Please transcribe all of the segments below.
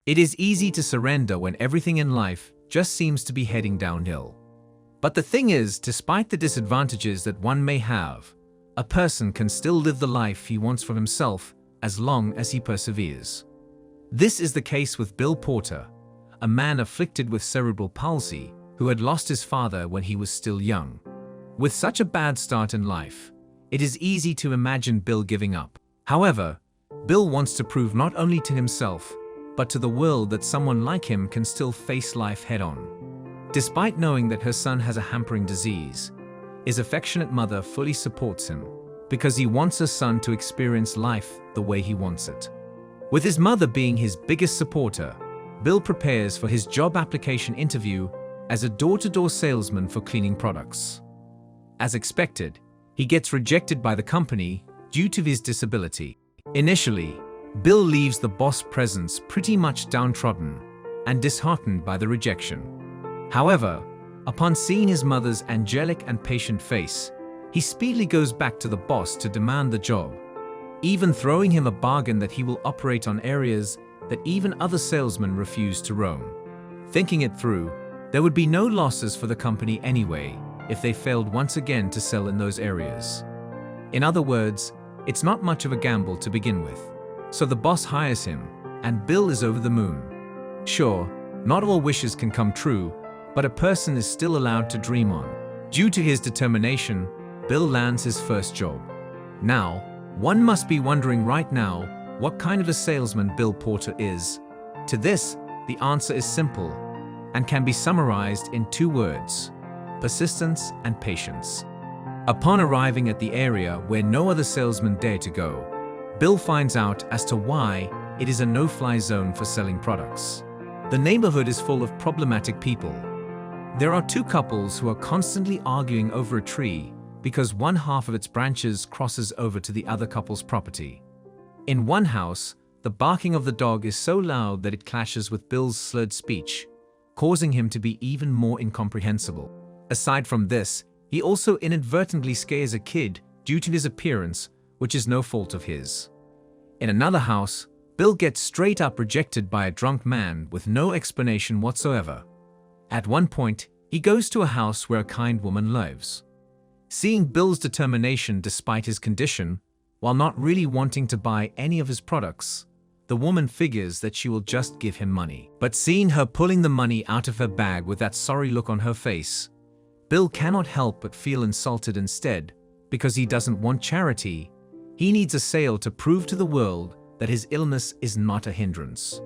It is easy to surrender when everything in life just seems to be heading downhill. But the thing is, despite the disadvantages that one may have, a person can still live the life he wants for himself as long as he perseveres. This is the case with Bill Porter, a man afflicted with cerebral palsy who had lost his father when he was still young. With such a bad start in life, it is easy to imagine Bill giving up. However, Bill wants to prove not only to himself, but to the world that someone like him can still face life head-on. Despite knowing that her son has a hampering disease, his affectionate mother fully supports him because he wants her son to experience life the way he wants it. With his mother being his biggest supporter, Bill prepares for his job application interview as a door-to-door salesman for cleaning products. As expected, he gets rejected by the company due to his disability. Initially, Bill leaves the boss' presence pretty much downtrodden and disheartened by the rejection. However, upon seeing his mother's angelic and patient face, he speedily goes back to the boss to demand the job, even throwing him a bargain that he will operate on areas that even other salesmen refuse to roam. Thinking it through, there would be no losses for the company anyway if they failed once again to sell in those areas. In other words, it's not much of a gamble to begin with. So the boss hires him, and Bill is over the moon. Sure, not all wishes can come true, but a person is still allowed to dream on. Due to his determination, Bill lands his first job. Now, one must be wondering right now what kind of a salesman Bill Porter is. To this, the answer is simple and can be summarized in 2 words: persistence and patience. Upon arriving at the area where no other salesman dare to go, Bill finds out as to why it is a no-fly zone for selling products. The neighborhood is full of problematic people. There are 2 couples who are constantly arguing over a tree because one half of its branches crosses over to the other couple's property. In one house, the barking of the dog is so loud that it clashes with Bill's slurred speech, causing him to be even more incomprehensible. Aside from this, he also inadvertently scares a kid due to his appearance, which is no fault of his. In another house, Bill gets straight up rejected by a drunk man with no explanation whatsoever. At one point, he goes to a house where a kind woman lives. Seeing Bill's determination despite his condition, while not really wanting to buy any of his products, the woman figures that she will just give him money. But seeing her pulling the money out of her bag with that sorry look on her face, Bill cannot help but feel insulted instead, because he doesn't want charity. He needs a sale to prove to the world that his illness is not a hindrance.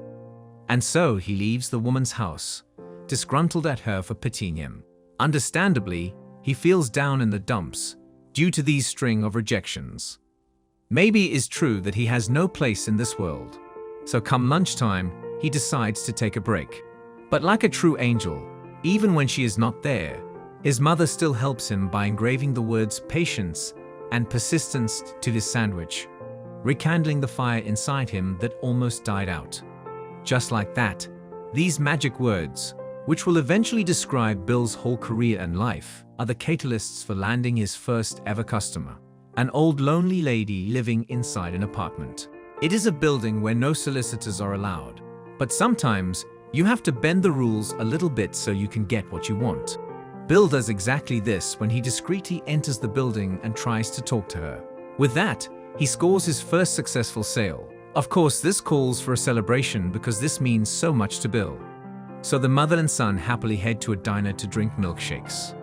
And so he leaves the woman's house, disgruntled at her for pitying him. Understandably, he feels down in the dumps due to these string of rejections. Maybe it is true that he has no place in this world, so come lunchtime, he decides to take a break. But like a true angel, even when she is not there, his mother still helps him by engraving the words patience and persistence to his sandwich, rekindling the fire inside him that almost died out. Just like that, these magic words, which will eventually describe Bill's whole career and life, are the catalysts for landing his first ever customer, an old lonely lady living inside an apartment. It is a building where no solicitors are allowed, but sometimes you have to bend the rules a little bit so you can get what you want. Bill does exactly this when he discreetly enters the building and tries to talk to her. With that, he scores his first successful sale. Of course, this calls for a celebration because this means so much to Bill. So the mother and son happily head to a diner to drink milkshakes.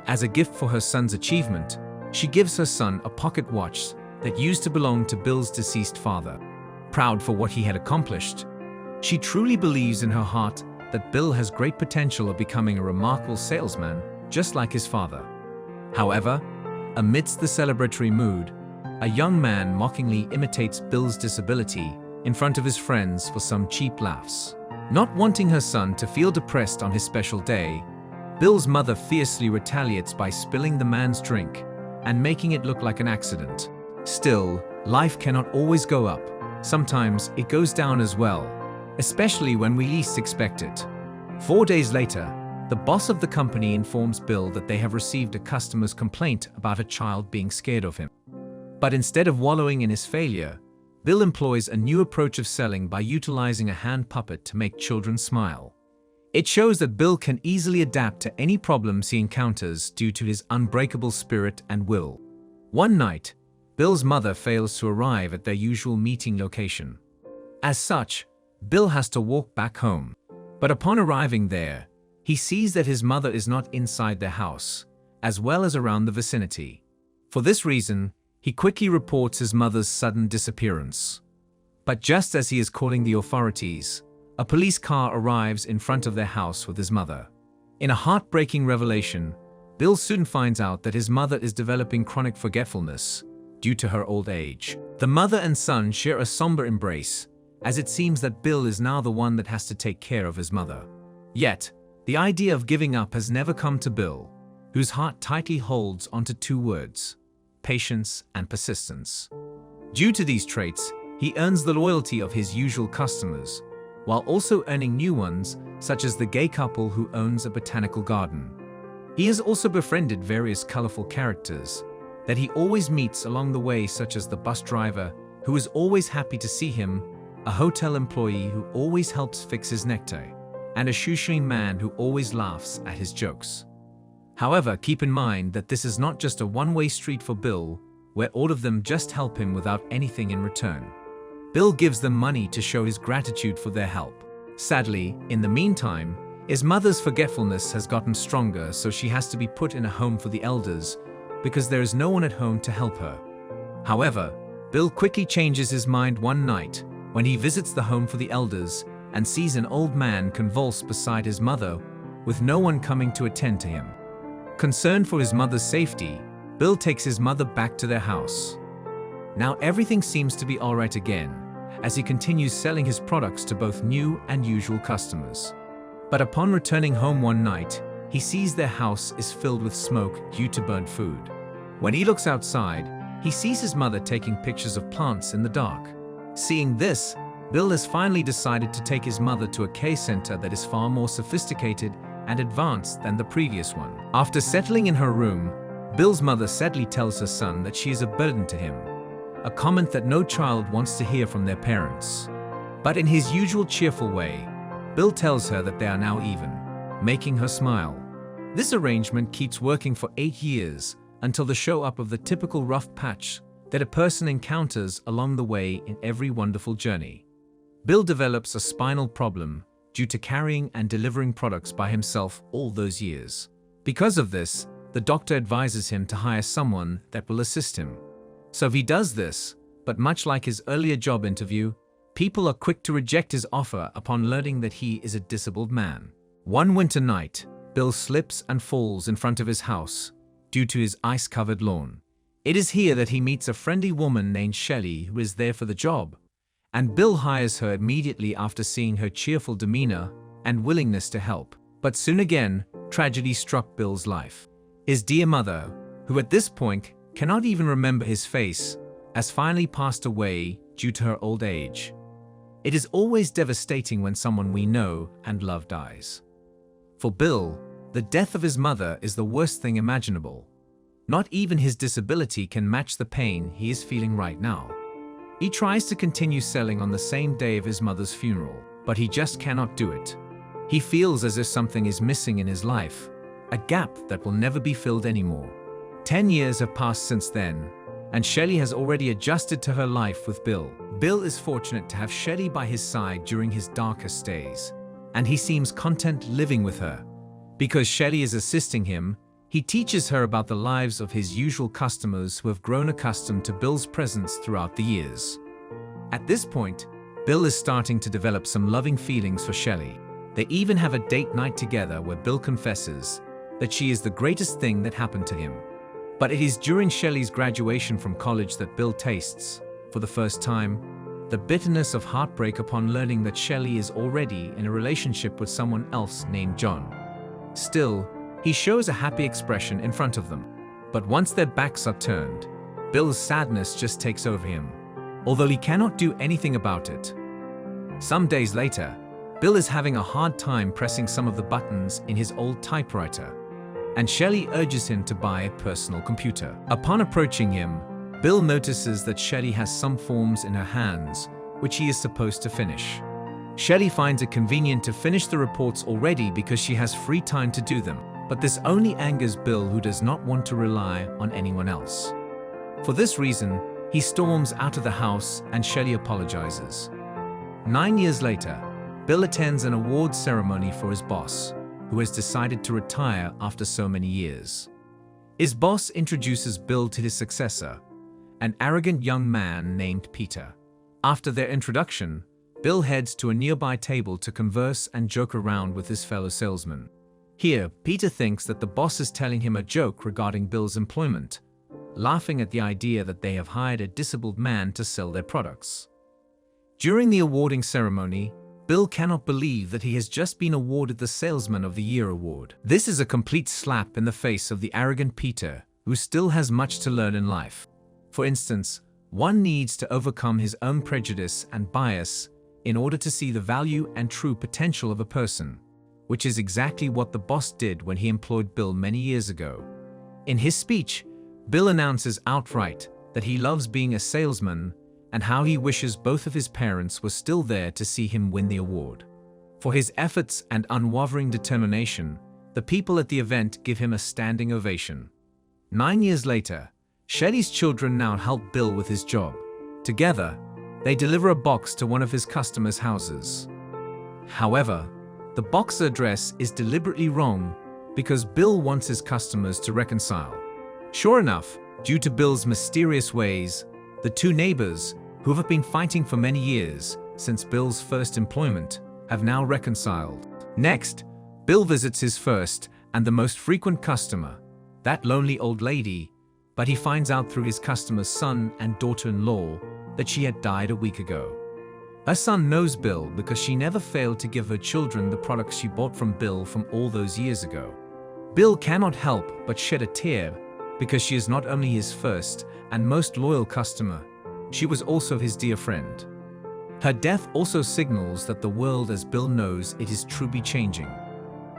As a gift for her son's achievement, she gives her son a pocket watch that used to belong to Bill's deceased father. Proud for what he had accomplished, she truly believes in her heart that Bill has great potential of becoming a remarkable salesman, just like his father. However, amidst the celebratory mood, a young man mockingly imitates Bill's disability in front of his friends for some cheap laughs. Not wanting her son to feel depressed on his special day, Bill's mother fiercely retaliates by spilling the man's drink and making it look like an accident. Still, life cannot always go up. Sometimes it goes down as well, especially when we least expect it. 4 days later, the boss of the company informs Bill that they have received a customer's complaint about a child being scared of him. But instead of wallowing in his failure, Bill employs a new approach of selling by utilizing a hand puppet to make children smile. It shows that Bill can easily adapt to any problems he encounters due to his unbreakable spirit and will. One night, Bill's mother fails to arrive at their usual meeting location. As such, Bill has to walk back home. But upon arriving there, he sees that his mother is not inside their house, as well as around the vicinity. For this reason, he quickly reports his mother's sudden disappearance. But just as he is calling the authorities, a police car arrives in front of their house with his mother. In a heartbreaking revelation, Bill soon finds out that his mother is developing chronic forgetfulness due to her old age. The mother and son share a somber embrace, as it seems that Bill is now the one that has to take care of his mother. Yet, the idea of giving up has never come to Bill, whose heart tightly holds onto two words: patience and persistence. Due to these traits, he earns the loyalty of his usual customers, while also earning new ones, such as the gay couple who owns a botanical garden. He has also befriended various colorful characters that he always meets along the way, such as the bus driver, who is always happy to see him, a hotel employee who always helps fix his necktie, and a shoeshine man who always laughs at his jokes. However, keep in mind that this is not just a one-way street for Bill, where all of them just help him without anything in return. Bill gives them money to show his gratitude for their help. Sadly, in the meantime, his mother's forgetfulness has gotten stronger, so she has to be put in a home for the elders because there is no one at home to help her. However, Bill quickly changes his mind one night when he visits the home for the elders and sees an old man convulse beside his mother with no one coming to attend to him. Concerned for his mother's safety, Bill takes his mother back to their house. Now everything seems to be alright again, as he continues selling his products to both new and usual customers. But upon returning home one night, he sees their house is filled with smoke due to burnt food. When he looks outside, he sees his mother taking pictures of plants in the dark. Seeing this, Bill has finally decided to take his mother to a care center that is far more sophisticated and advanced than the previous one. After settling in her room, Bill's mother sadly tells her son that she is a burden to him, a comment that no child wants to hear from their parents. But in his usual cheerful way, Bill tells her that they are now even, making her smile. This arrangement keeps working for 8 years until the show up of the typical rough patch that a person encounters along the way in every wonderful journey. Bill develops a spinal problem due to carrying and delivering products by himself all those years. Because of this, the doctor advises him to hire someone that will assist him. So he does this, but much like his earlier job interview, people are quick to reject his offer upon learning that he is a disabled man. One winter night, Bill slips and falls in front of his house due to his ice-covered lawn. It is here that he meets a friendly woman named Shelley who is there for the job, and Bill hires her immediately after seeing her cheerful demeanor and willingness to help. But soon again, tragedy struck Bill's life. His dear mother, who at this point cannot even remember his face, has finally passed away due to her old age. It is always devastating when someone we know and love dies. For Bill, the death of his mother is the worst thing imaginable. Not even his disability can match the pain he is feeling right now. He tries to continue selling on the same day of his mother's funeral, but he just cannot do it. He feels as if something is missing in his life, a gap that will never be filled anymore. 10 years have passed since then, and Shelley has already adjusted to her life with Bill. Bill is fortunate to have Shelley by his side during his darkest days, and he seems content living with her. Because Shelley is assisting him, he teaches her about the lives of his usual customers who have grown accustomed to Bill's presence throughout the years. At this point, Bill is starting to develop some loving feelings for Shelley. They even have a date night together where Bill confesses that she is the greatest thing that happened to him. But it is during Shelley's graduation from college that Bill tastes, for the first time, the bitterness of heartbreak upon learning that Shelley is already in a relationship with someone else named John. Still, he shows a happy expression in front of them. But once their backs are turned, Bill's sadness just takes over him, although he cannot do anything about it. Some days later, Bill is having a hard time pressing some of the buttons in his old typewriter, and Shelley urges him to buy a personal computer. Upon approaching him, Bill notices that Shelley has some forms in her hands, which he is supposed to finish. Shelley finds it convenient to finish the reports already because she has free time to do them, but this only angers Bill, who does not want to rely on anyone else. For this reason, he storms out of the house and Shelley apologizes. 9 years later, Bill attends an awards ceremony for his boss, who has decided to retire after so many years. His boss introduces Bill to his successor, an arrogant young man named Peter. After their introduction, Bill heads to a nearby table to converse and joke around with his fellow salesman. Here, Peter thinks that the boss is telling him a joke regarding Bill's employment, laughing at the idea that they have hired a disabled man to sell their products. During the awarding ceremony, Bill cannot believe that he has just been awarded the Salesman of the Year award. This is a complete slap in the face of the arrogant Peter, who still has much to learn in life. For instance, one needs to overcome his own prejudice and bias in order to see the value and true potential of a person, which is exactly what the boss did when he employed Bill many years ago. In his speech, Bill announces outright that he loves being a salesman and how he wishes both of his parents were still there to see him win the award. For his efforts and unwavering determination, the people at the event give him a standing ovation. 9 years later, Shelley's children now help Bill with his job. Together, they deliver a box to one of his customers' houses. However, the box address is deliberately wrong because Bill wants his customers to reconcile. Sure enough, due to Bill's mysterious ways, the two neighbors, who have been fighting for many years since Bill's first employment, have now reconciled. Next, Bill visits his first and the most frequent customer, that lonely old lady, but he finds out through his customer's son and daughter-in-law that she had died a week ago. Her son knows Bill because she never failed to give her children the products she bought from Bill from all those years ago. Bill cannot help but shed a tear because she is not only his first and most loyal customer, she was also his dear friend. Her death also signals that the world as Bill knows it is truly changing.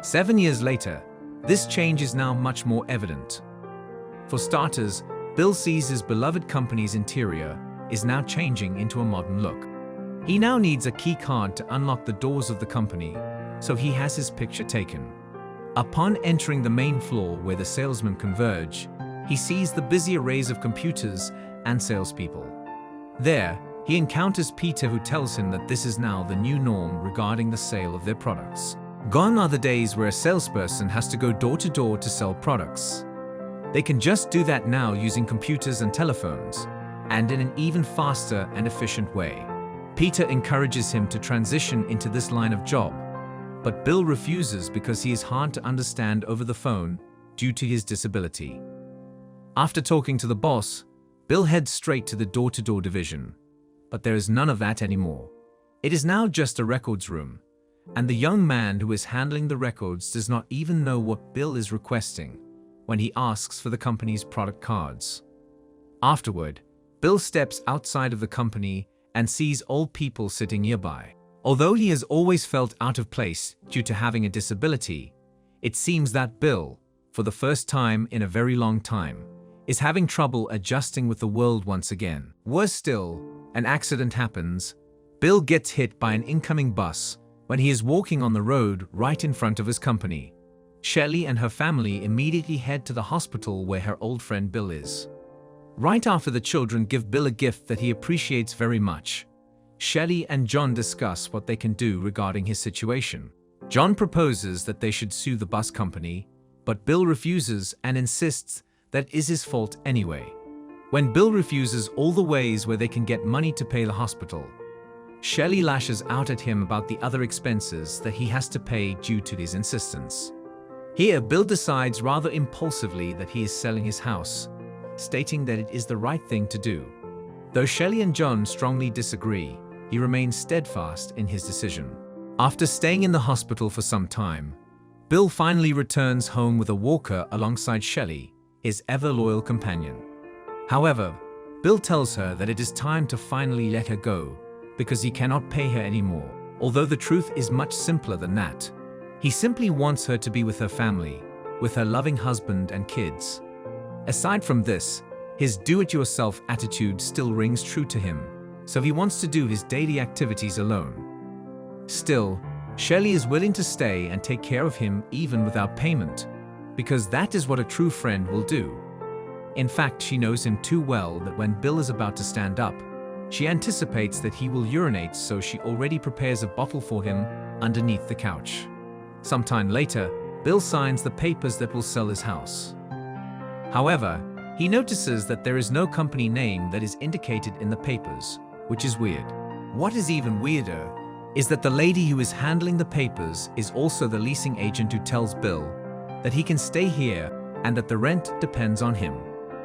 7 years later, this change is now much more evident. For starters, Bill sees his beloved company's interior is now changing into a modern look. He now needs a key card to unlock the doors of the company, so he has his picture taken. Upon entering the main floor where the salesmen converge, he sees the busy arrays of computers and salespeople. There, he encounters Peter, who tells him that this is now the new norm regarding the sale of their products. Gone are the days where a salesperson has to go door to door to sell products. They can just do that now using computers and telephones, and in an even faster and efficient way. Peter encourages him to transition into this line of job, but Bill refuses because he is hard to understand over the phone due to his disability. After talking to the boss, Bill heads straight to the door-to-door division, but there is none of that anymore. It is now just a records room, and the young man who is handling the records does not even know what Bill is requesting when he asks for the company's product cards. Afterward, Bill steps outside of the company and sees old people sitting nearby. Although he has always felt out of place due to having a disability, it seems that Bill, for the first time in a very long time, is having trouble adjusting with the world once again. Worse still, an accident happens. Bill gets hit by an incoming bus when he is walking on the road right in front of his company. Shelley and her family immediately head to the hospital where her old friend Bill is. Right after the children give Bill a gift that he appreciates very much, Shelley and John discuss what they can do regarding his situation. John proposes that they should sue the bus company, but Bill refuses and insists that it is his fault anyway. When Bill refuses all the ways where they can get money to pay the hospital, Shelley lashes out at him about the other expenses that he has to pay due to his insistence. Here, Bill decides rather impulsively that he is selling his house, stating that it is the right thing to do. Though Shelley and John strongly disagree, he remains steadfast in his decision. After staying in the hospital for some time, Bill finally returns home with a walker alongside Shelley, his ever-loyal companion. However, Bill tells her that it is time to finally let her go because he cannot pay her anymore. Although the truth is much simpler than that. He simply wants her to be with her family, with her loving husband and kids. Aside from this, His do-it-yourself attitude still rings true to him, so he wants to do his daily activities alone. Still, Shelley is willing to stay and take care of him even without payment, because that is what a true friend will do. In fact, she knows him too well that when Bill is about to stand up, she anticipates that he will urinate, so she already prepares a bottle for him underneath the couch. Sometime later, Bill signs the papers that will sell his house. However, he notices that there is no company name that is indicated in the papers, which is weird. What is even weirder is that the lady who is handling the papers is also the leasing agent who tells Bill that he can stay here and that the rent depends on him.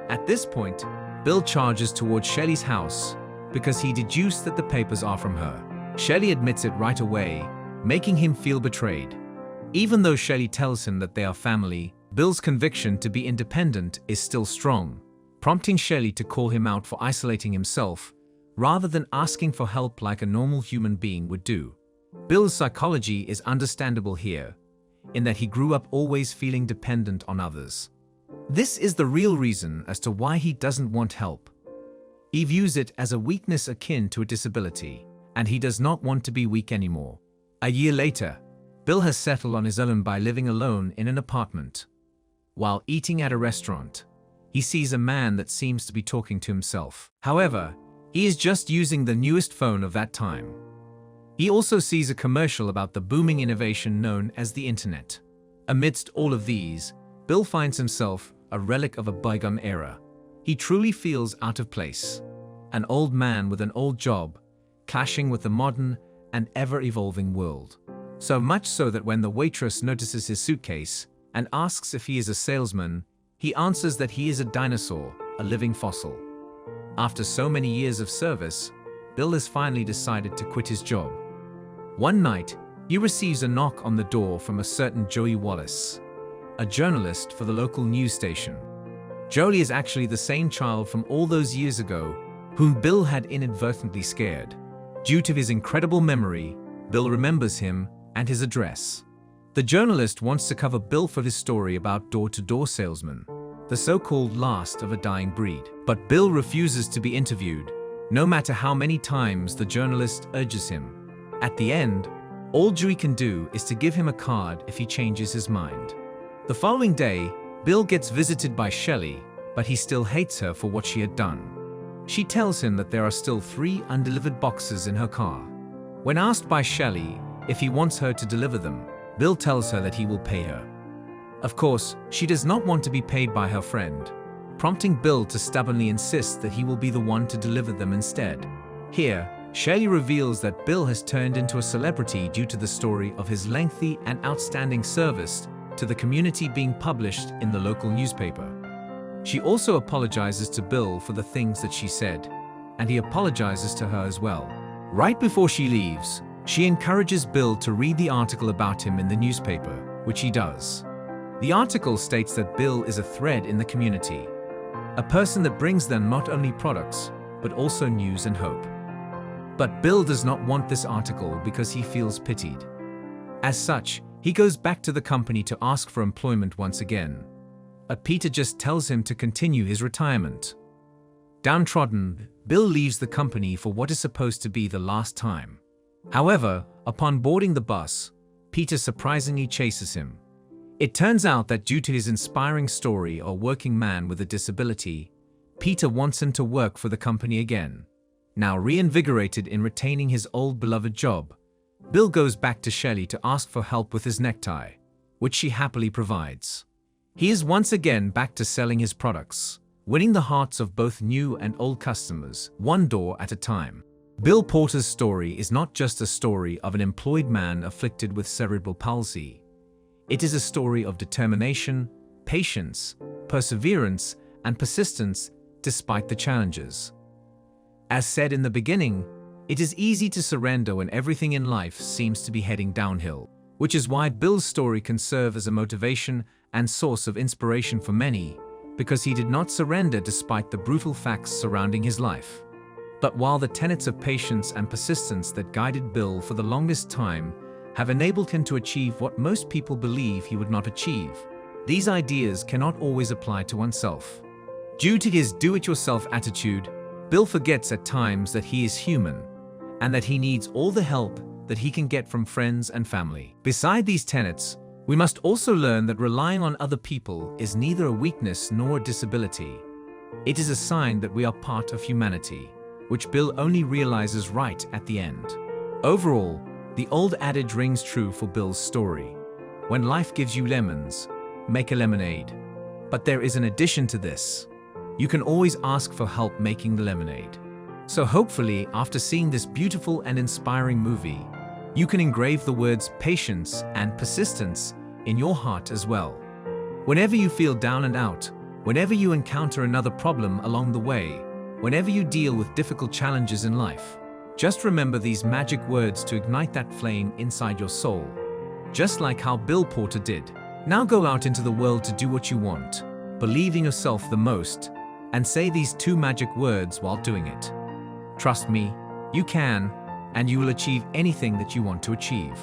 At this point, Bill charges towards Shelley's house because he deduced that the papers are from her. Shelley admits it right away, making him feel betrayed. Even though Shelley tells him that they are family, Bill's conviction to be independent is still strong, prompting Shelley to call him out for isolating himself rather than asking for help like a normal human being would do. Bill's psychology is understandable here, in that he grew up always feeling dependent on others. This is the real reason as to why he doesn't want help. He views it as a weakness akin to a disability, and he does not want to be weak anymore. A year later, Bill has settled on his own by living alone in an apartment. While eating at a restaurant, he sees a man that seems to be talking to himself. However, he is just using the newest phone of that time. He also sees a commercial about the booming innovation known as the internet. Amidst all of these, Bill finds himself a relic of a bygone era. He truly feels out of place. An old man with an old job, clashing with the modern and ever-evolving world. So much so that when the waitress notices his suitcase and asks if he is a salesman, he answers that he is a dinosaur, a living fossil. After so many years of service, Bill has finally decided to quit his job. One night, he receives a knock on the door from a certain Joey Wallace, a journalist for the local news station. Joey is actually the same child from all those years ago whom Bill had inadvertently scared. Due to his incredible memory, Bill remembers him and his address. The journalist wants to cover Bill for his story about door-to-door salesmen, the so-called last of a dying breed. But Bill refuses to be interviewed, no matter how many times the journalist urges him. At the end, all Joey can do is to give him a card if he changes his mind. The following day, Bill gets visited by Shelley, but he still hates her for what she had done. She tells him that there are still 3 undelivered boxes in her car. When asked by Shelley if he wants her to deliver them, Bill tells her that he will pay her. Of course, she does not want to be paid by her friend, prompting Bill to stubbornly insist that he will be the one to deliver them instead. Here, Shelley reveals that Bill has turned into a celebrity due to the story of his lengthy and outstanding service to the community being published in the local newspaper. She also apologizes to Bill for the things that she said, and he apologizes to her as well. Right before she leaves, she encourages Bill to read the article about him in the newspaper, which he does. The article states that Bill is a thread in the community, a person that brings them not only products, but also news and hope. But Bill does not want this article because he feels pitied. As such, he goes back to the company to ask for employment once again. But Peter just tells him to continue his retirement. Downtrodden, Bill leaves the company for what is supposed to be the last time. However, upon boarding the bus, Peter surprisingly chases him. It turns out that due to his inspiring story of a working man with a disability, Peter wants him to work for the company again. Now reinvigorated in retaining his old beloved job, Bill goes back to Shelley to ask for help with his necktie, which she happily provides. He is once again back to selling his products, winning the hearts of both new and old customers, one door at a time. Bill Porter's story is not just a story of an employed man afflicted with cerebral palsy. It is a story of determination, patience, perseverance, and persistence despite the challenges. As said in the beginning, it is easy to surrender when everything in life seems to be heading downhill, which is why Bill's story can serve as a motivation and source of inspiration for many, because he did not surrender despite the brutal facts surrounding his life. But while the tenets of patience and persistence that guided Bill for the longest time have enabled him to achieve what most people believe he would not achieve, these ideas cannot always apply to oneself. Due to his do-it-yourself attitude, Bill forgets at times that he is human and that he needs all the help that he can get from friends and family. Beside these tenets, we must also learn that relying on other people is neither a weakness nor a disability. It is a sign that we are part of humanity, which Bill only realizes right at the end. Overall, the old adage rings true for Bill's story. When life gives you lemons, make a lemonade. But there is an addition to this. You can always ask for help making the lemonade. So hopefully, after seeing this beautiful and inspiring movie, you can engrave the words patience and persistence in your heart as well. Whenever you feel down and out, whenever you encounter another problem along the way, whenever you deal with difficult challenges in life, just remember these magic words to ignite that flame inside your soul, just like how Bill Porter did. Now go out into the world to do what you want, believe in yourself the most, and say these two magic words while doing it. Trust me, you can, and you will achieve anything that you want to achieve.